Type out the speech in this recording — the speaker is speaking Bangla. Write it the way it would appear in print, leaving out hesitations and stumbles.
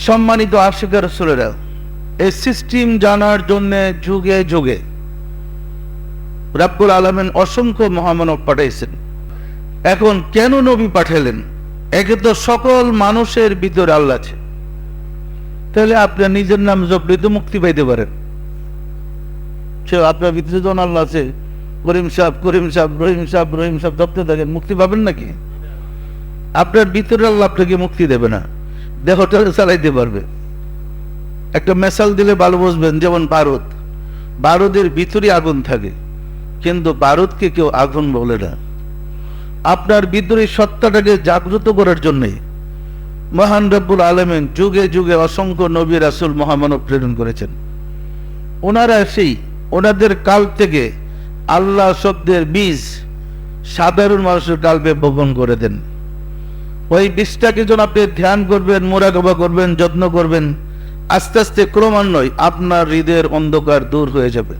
সম্মানিত আশিকের রাসূলেরা, এই সিস্টেম জানার জন্য যুগে যুগে রব্বুল আলামিন অসংখ্য মহামানব পাঠাইছেন। এখন কেন নবী পাঠালেন? একে তো সকল মানুষের ভিতরে আল্লাহ আছে, তাহলে আপনার নিজের নাম জপলে তো মুক্তি পাইতে পারেন। সে আপনার ভিতরে যখন আল্লাহ আছে, করিম সাহেব করিম সাহেব রহিম সাহেব রহিম সাহেব জপতে থাকেন, মুক্তি পাবেন নাকি? আপনার ভিতরে আল্লাহ আপনাকে মুক্তি দেবে না, দেহটা চালাইতে পারবে। একটা মেসাল দিলে ভালো বুঝবেন, যেমন বারুদের ভিতরে আগুন থাকে, কিন্তু বারুদকে কেউ আগুন বলে না। আপনার ভিতরে সত্তাটাকে জাগ্রত করার জন্যে মহান রব্বুল আলামিন যুগে যুগে অসংখ্য নবী রাসূল মহামানব প্রেরণ করেছেন। ওনারা ওনাদের কাল থেকে আল্লাহ শব্দের বীজ সাধারণ মানুষের কাল্পে বপন করে দেন। ওই বীজটাকে যখন আপনি ধ্যান করবেন, মুরাকাবা করবেন, যত্ন করবেন, আস্তে আস্তে ক্রমান্বয়ে আপনার হৃদয়ের অন্ধকার দূর হয়ে যাবে।